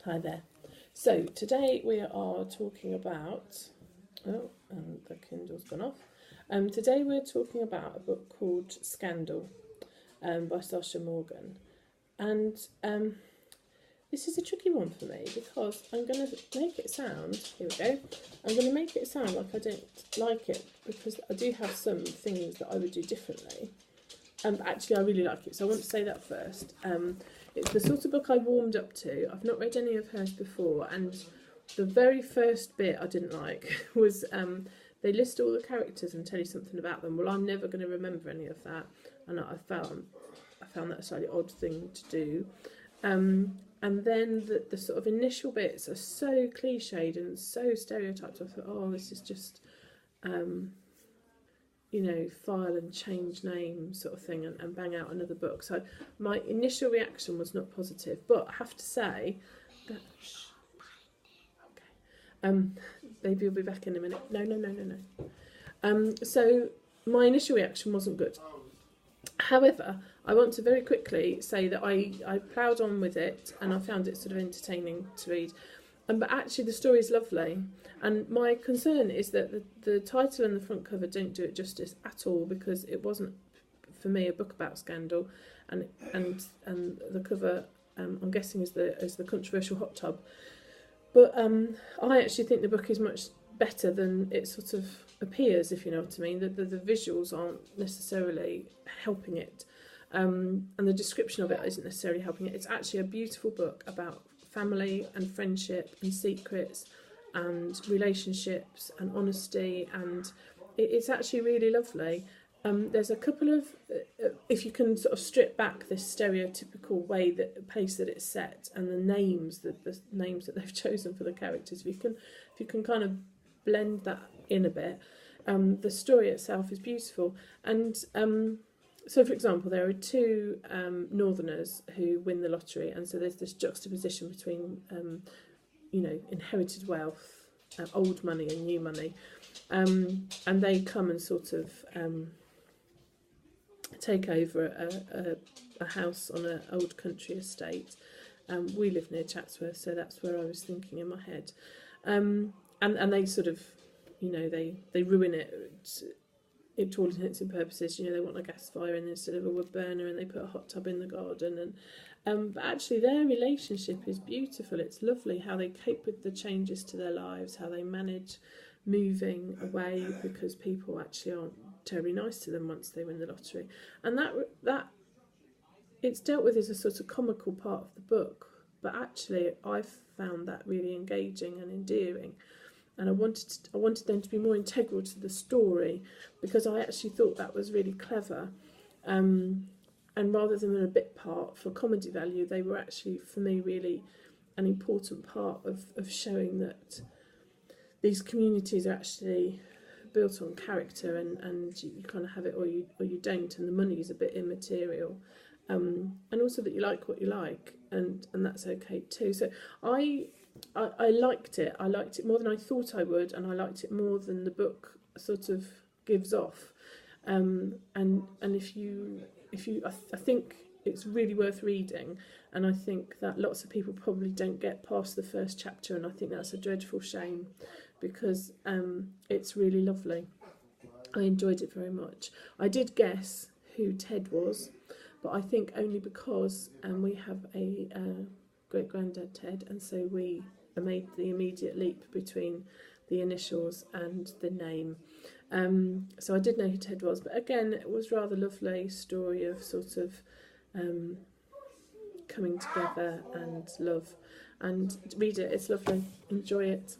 Hi there. So today we are talking about, oh, and the Kindle's gone off. Today we're talking about a book called Scandal by Sasha Morgan. And this is a tricky one for me because I'm going to make it sound, here we go, I'm going to make it sound like I don't like it because I do have some things that I would do differently. But actually I really like it, so I want to say that first. It's the sort of book I warmed up to. I've not read any of hers before, and the very first bit I didn't like was they list all the characters and tell you something about them. Well, I'm never going to remember any of that, and I found that a slightly odd thing to do. And then the sort of initial bits are so cliched and so stereotyped. I thought, oh, this is just you know, file and change name sort of thing and bang out another book. So my initial reaction was not positive, but I have to say that, baby will be back in a minute. No. So my initial reaction wasn't good. However, I want to very quickly say that I ploughed on with it and I found it sort of entertaining to read. But actually the story is lovely, and my concern is that the title and the front cover don't do it justice at all, because it wasn't for me a book about scandal, and the cover I'm guessing is the controversial hot tub. But I actually think the book is much better than it sort of appears, if you know what I mean. The visuals aren't necessarily helping it, and the description of it isn't necessarily helping it. It's actually a beautiful book about family and friendship and secrets and relationships and honesty, and it's actually really lovely. There's a couple of, if you can sort of strip back this stereotypical pace that it's set, and the names that they've chosen for the characters, if you can kind of blend that in a bit, the story itself is beautiful. And so, for example, there are two northerners who win the lottery, and so there's this juxtaposition between, you know, inherited wealth, old money and new money, and they come and sort of take over a house on an old country estate. We live near Chatsworth, so that's where I was thinking in my head, and they sort of, you know, they ruin it. To all intents and purposes, you know, they want a gas fire instead of a wood burner, and they put a hot tub in the garden, and but actually their relationship is beautiful. It's lovely how they cope with the changes to their lives, how they manage moving away because people actually aren't terribly nice to them once they win the lottery, and that it's dealt with as a sort of comical part of the book, but actually I've found that really engaging and endearing. And I wanted them to be more integral to the story, because I actually thought that was really clever. And rather than a bit part for comedy value, they were actually, for me, really an important part of showing that these communities are actually built on character, and you kind of have it or you don't, and the money is a bit immaterial. And also that you like what you like, and that's okay too. So I liked it. I liked it more than I thought I would, and I liked it more than the book sort of gives off. And I think it's really worth reading, and I think that lots of people probably don't get past the first chapter, and I think that's a dreadful shame, because it's really lovely. I enjoyed it very much. I did guess who Ted was, but I think only because we have a great-granddad Ted, and so we made the immediate leap between the initials and the name. So I did know who Ted was, but again, it was rather lovely story of sort of coming together and love. And read it, it's lovely, enjoy it.